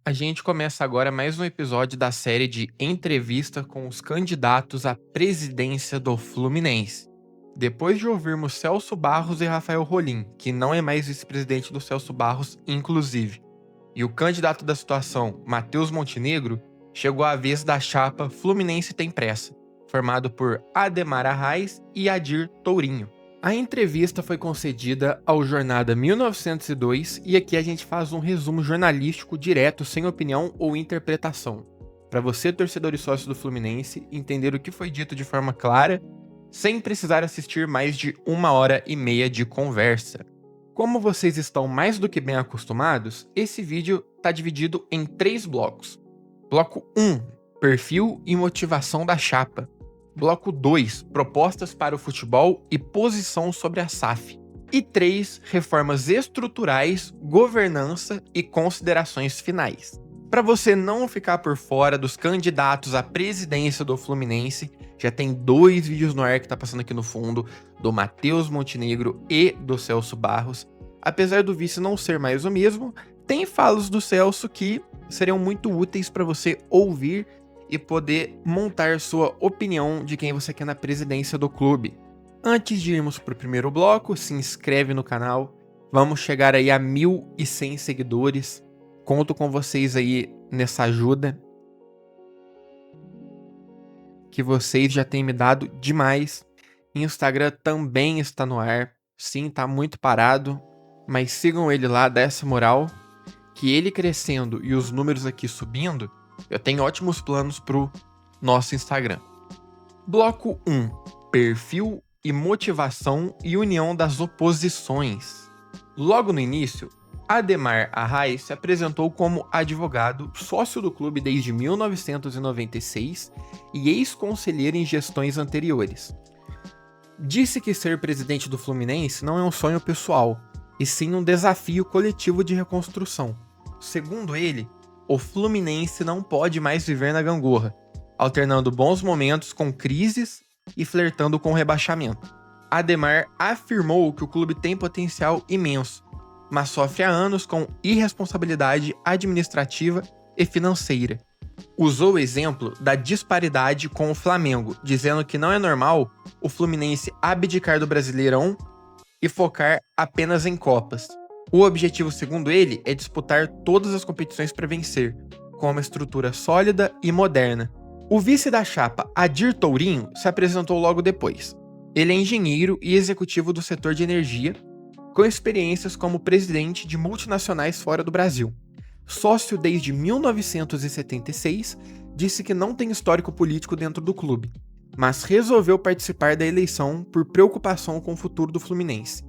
A gente começa agora mais um episódio da série de entrevista com os candidatos à presidência do Fluminense. Depois de ouvirmos Celso Barros e Rafael Rolim, que não é mais vice-presidente do Celso Barros, inclusive, e o candidato da situação, Matheus Montenegro, chegou a vez da chapa Fluminense Tem Pressa, formado por Ademar Arraes e Adir Tourinho. A entrevista foi concedida ao Jornada 1902 e aqui a gente faz um resumo jornalístico direto, sem opinião ou interpretação. Para você, torcedor e sócio do Fluminense, entender o que foi dito de forma clara, sem precisar assistir mais de 1h30 de conversa. Como vocês estão mais do que bem acostumados, esse vídeo está dividido em 3 blocos. Bloco 1, perfil e motivação da chapa. Bloco 2, propostas para o futebol e posição sobre a SAF. E 3, reformas estruturais, governança e considerações finais. Para você não ficar por fora dos candidatos à presidência do Fluminense, já tem 2 vídeos no ar que tá passando aqui no fundo, do Matheus Montenegro e do Celso Barros. Apesar do vice não ser mais o mesmo, tem falas do Celso que seriam muito úteis para você ouvir e poder montar sua opinião de quem você quer na presidência do clube. Antes de irmos para o primeiro bloco, se inscreve no canal. Vamos chegar aí a 1.100 seguidores. Conto com vocês aí nessa ajuda, que vocês já têm me dado demais. Instagram também está no ar. Sim, tá muito parado, mas sigam ele lá, dá essa moral, que ele crescendo e os números aqui subindo, eu tenho ótimos planos pro nosso Instagram. Bloco 1. Perfil e motivação e união das oposições. Logo no início, Ademar Arraes se apresentou como advogado, sócio do clube desde 1996 e ex-conselheiro em gestões anteriores. Disse que ser presidente do Fluminense não é um sonho pessoal, e sim um desafio coletivo de reconstrução. Segundo ele, o Fluminense não pode mais viver na gangorra, alternando bons momentos com crises e flertando com rebaixamento. Ademar afirmou que o clube tem potencial imenso, mas sofre há anos com irresponsabilidade administrativa e financeira. Usou o exemplo da disparidade com o Flamengo, dizendo que não é normal o Fluminense abdicar do Brasileirão e focar apenas em Copas. O objetivo, segundo ele, é disputar todas as competições para vencer, com uma estrutura sólida e moderna. O vice da chapa, Adir Tourinho, se apresentou logo depois. Ele é engenheiro e executivo do setor de energia, com experiências como presidente de multinacionais fora do Brasil. Sócio desde 1976, disse que não tem histórico político dentro do clube, mas resolveu participar da eleição por preocupação com o futuro do Fluminense.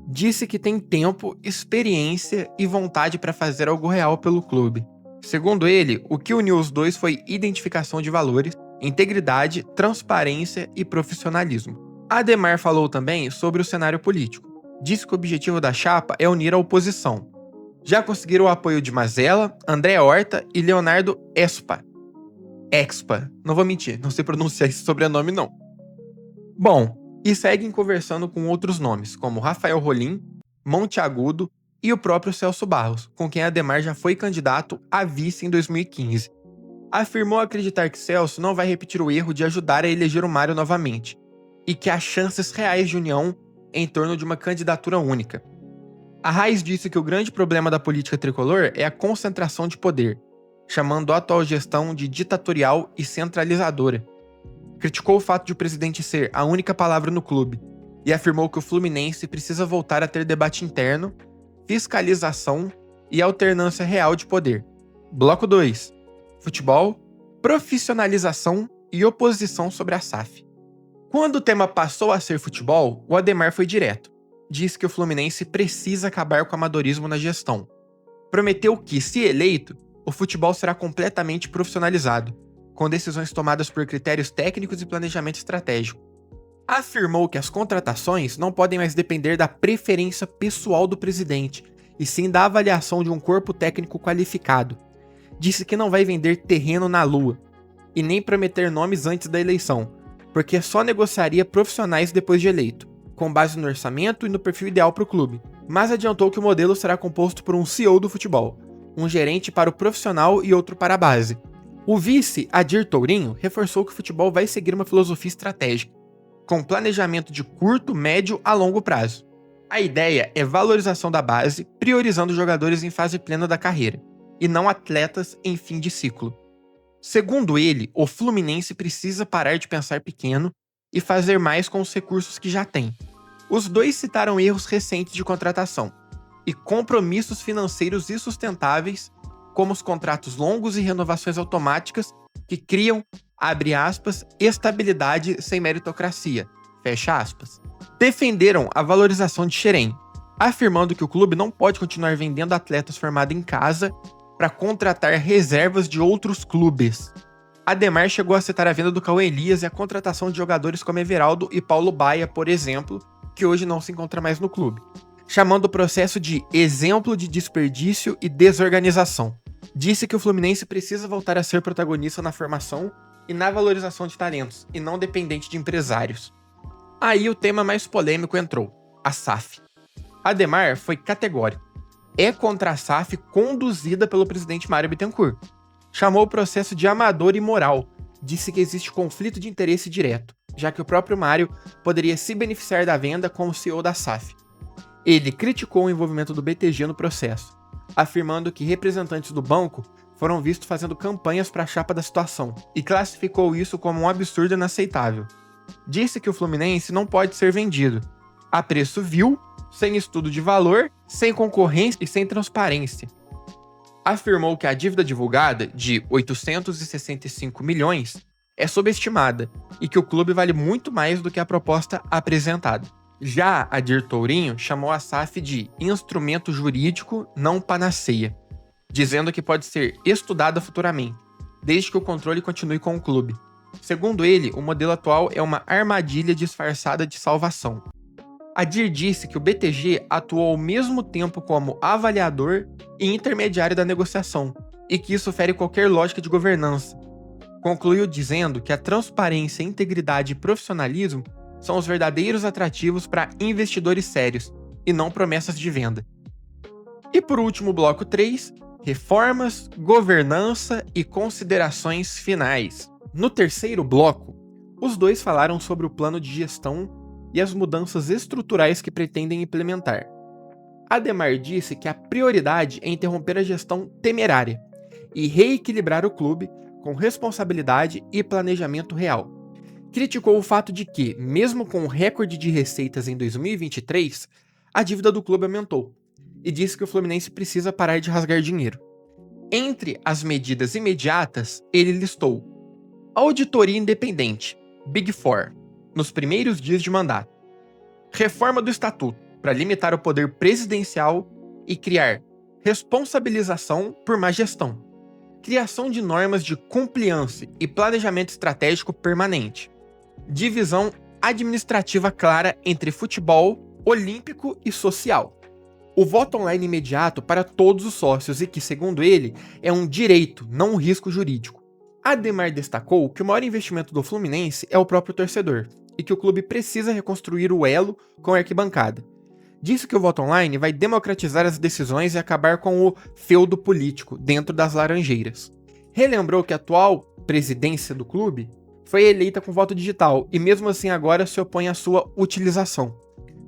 Disse que tem tempo, experiência e vontade para fazer algo real pelo clube. Segundo ele, o que uniu os dois foi identificação de valores, integridade, transparência e profissionalismo. Ademar falou também sobre o cenário político. Disse que o objetivo da chapa é unir a oposição. Já conseguiram o apoio de Mazella, André Horta e Leonardo Expa. Não vou mentir, não sei pronunciar esse sobrenome não. Bom, e seguem conversando com outros nomes, como Rafael Rolim, Monteagudo e o próprio Celso Barros, com quem Ademar já foi candidato a vice em 2015. Afirmou acreditar que Celso não vai repetir o erro de ajudar a eleger o Mário novamente, e que há chances reais de união em torno de uma candidatura única. Arraes disse que o grande problema da política tricolor é a concentração de poder, chamando a atual gestão de ditatorial e centralizadora. Criticou o fato de o presidente ser a única palavra no clube e afirmou que o Fluminense precisa voltar a ter debate interno, fiscalização e alternância real de poder. Bloco 2. Futebol, profissionalização e oposição sobre a SAF. Quando o tema passou a ser futebol, o Ademar foi direto. Disse que o Fluminense precisa acabar com o amadorismo na gestão. Prometeu que, se eleito, o futebol será completamente profissionalizado, com decisões tomadas por critérios técnicos e planejamento estratégico. Afirmou que as contratações não podem mais depender da preferência pessoal do presidente, e sim da avaliação de um corpo técnico qualificado. Disse que não vai vender terreno na lua, e nem prometer nomes antes da eleição, porque só negociaria profissionais depois de eleito, com base no orçamento e no perfil ideal para o clube, mas adiantou que o modelo será composto por um CEO do futebol, um gerente para o profissional e outro para a base. O vice, Adir Tourinho, reforçou que o futebol vai seguir uma filosofia estratégica, com planejamento de curto, médio a longo prazo. A ideia é valorização da base, priorizando jogadores em fase plena da carreira, e não atletas em fim de ciclo. Segundo ele, o Fluminense precisa parar de pensar pequeno e fazer mais com os recursos que já tem. Os dois citaram erros recentes de contratação e compromissos financeiros insustentáveis, como os contratos longos e renovações automáticas que criam, abre aspas, estabilidade sem meritocracia, fecha aspas. Defenderam a valorização de Xerém, afirmando que o clube não pode continuar vendendo atletas formados em casa para contratar reservas de outros clubes. Ademar chegou a citar a venda do Cauê Elias e a contratação de jogadores como Everaldo e Paulo Baia, por exemplo, que hoje não se encontra mais no clube, chamando o processo de exemplo de desperdício e desorganização. Disse que o Fluminense precisa voltar a ser protagonista na formação e na valorização de talentos, e não dependente de empresários. Aí o tema mais polêmico entrou, a SAF. Ademar foi categórico. É contra a SAF conduzida pelo presidente Mário Bittencourt. Chamou o processo de amador e imoral. Disse que existe conflito de interesse direto, já que o próprio Mário poderia se beneficiar da venda como CEO da SAF. Ele criticou o envolvimento do BTG no processo, afirmando que representantes do banco foram vistos fazendo campanhas para a chapa da situação, e classificou isso como um absurdo inaceitável. Disse que o Fluminense não pode ser vendido a preço vil, sem estudo de valor, sem concorrência e sem transparência. Afirmou que a dívida divulgada, de 865 milhões, é subestimada e que o clube vale muito mais do que a proposta apresentada. Já Adir Tourinho chamou a SAF de instrumento jurídico não panaceia, dizendo que pode ser estudada futuramente, desde que o controle continue com o clube. Segundo ele, o modelo atual é uma armadilha disfarçada de salvação. Adir disse que o BTG atuou ao mesmo tempo como avaliador e intermediário da negociação, e que isso fere qualquer lógica de governança. Concluiu dizendo que a transparência, integridade e profissionalismo são os verdadeiros atrativos para investidores sérios, e não promessas de venda. E por último, bloco 3, reformas, governança e considerações finais. No terceiro bloco, os dois falaram sobre o plano de gestão e as mudanças estruturais que pretendem implementar. Ademar disse que a prioridade é interromper a gestão temerária e reequilibrar o clube com responsabilidade e planejamento real. Criticou o fato de que, mesmo com o recorde de receitas em 2023, a dívida do clube aumentou, e disse que o Fluminense precisa parar de rasgar dinheiro. Entre as medidas imediatas, ele listou auditoria independente, Big Four, nos primeiros dias de mandato. Reforma do Estatuto, para limitar o poder presidencial e criar responsabilização por má gestão. Criação de normas de compliance e planejamento estratégico permanente. Divisão administrativa clara entre futebol, olímpico e social. O voto online imediato para todos os sócios e que, segundo ele, é um direito, não um risco jurídico. Ademar destacou que o maior investimento do Fluminense é o próprio torcedor e que o clube precisa reconstruir o elo com a arquibancada. Disse que o voto online vai democratizar as decisões e acabar com o feudo político dentro das Laranjeiras. Relembrou que a atual presidência do clube foi eleita com voto digital e mesmo assim agora se opõe à sua utilização.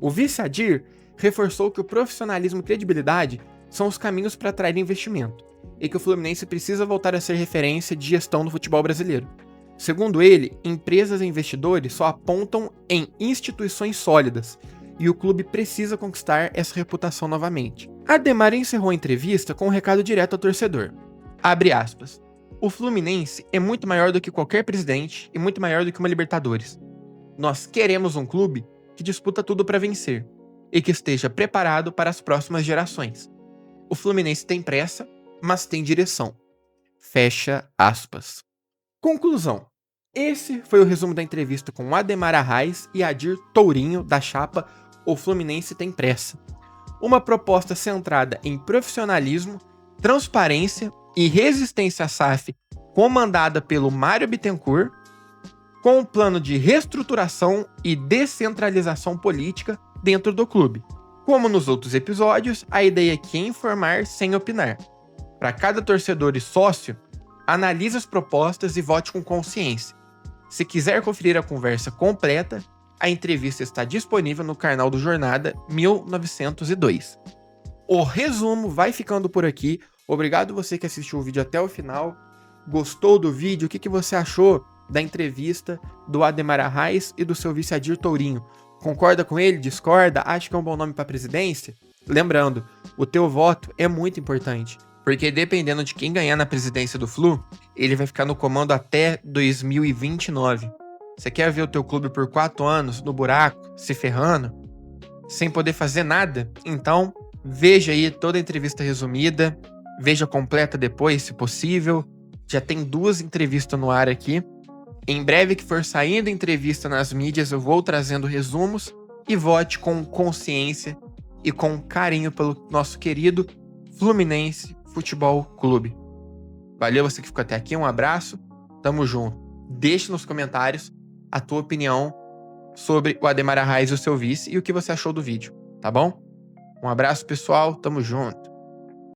O vice Adir reforçou que o profissionalismo e credibilidade são os caminhos para atrair investimento e que o Fluminense precisa voltar a ser referência de gestão do futebol brasileiro. Segundo ele, empresas e investidores só apontam em instituições sólidas e o clube precisa conquistar essa reputação novamente. Ademar encerrou a entrevista com um recado direto ao torcedor. Abre aspas. O Fluminense é muito maior do que qualquer presidente e muito maior do que uma Libertadores. Nós queremos um clube que disputa tudo para vencer e que esteja preparado para as próximas gerações. O Fluminense tem pressa, mas tem direção. Fecha aspas. Conclusão. Esse foi o resumo da entrevista com Ademar Arraes e Adir Tourinho, da chapa O Fluminense Tem Pressa. Uma proposta centrada em profissionalismo, transparência e resistência à SAF, comandada pelo Mário Bittencourt, com um plano de reestruturação e descentralização política dentro do clube. Como nos outros episódios, a ideia aqui é informar sem opinar. Para cada torcedor e sócio, analise as propostas e vote com consciência. Se quiser conferir a conversa completa, a entrevista está disponível no canal do Jornada 1902. O resumo vai ficando por aqui. Obrigado você que assistiu o vídeo até o final. Gostou do vídeo? O que você achou da entrevista do Ademar Arraes e do seu vice Adir Tourinho? Concorda com ele? Discorda? Acha que é um bom nome para a presidência? Lembrando, o teu voto é muito importante, porque dependendo de quem ganhar na presidência do Flu, ele vai ficar no comando até 2029. Você quer ver o teu clube por 4 anos no buraco, se ferrando, sem poder fazer nada? Então, veja aí toda a entrevista resumida, veja completa depois, se possível. Já tem 2 entrevistas no ar aqui. Em breve que for saindo entrevista nas mídias, eu vou trazendo resumos, e vote com consciência e com carinho pelo nosso querido Fluminense Futebol Clube. Valeu você que ficou até aqui, um abraço, tamo junto. Deixe nos comentários a tua opinião sobre o Ademar Arraes e o seu vice e o que você achou do vídeo, tá bom? Um abraço, pessoal, tamo junto.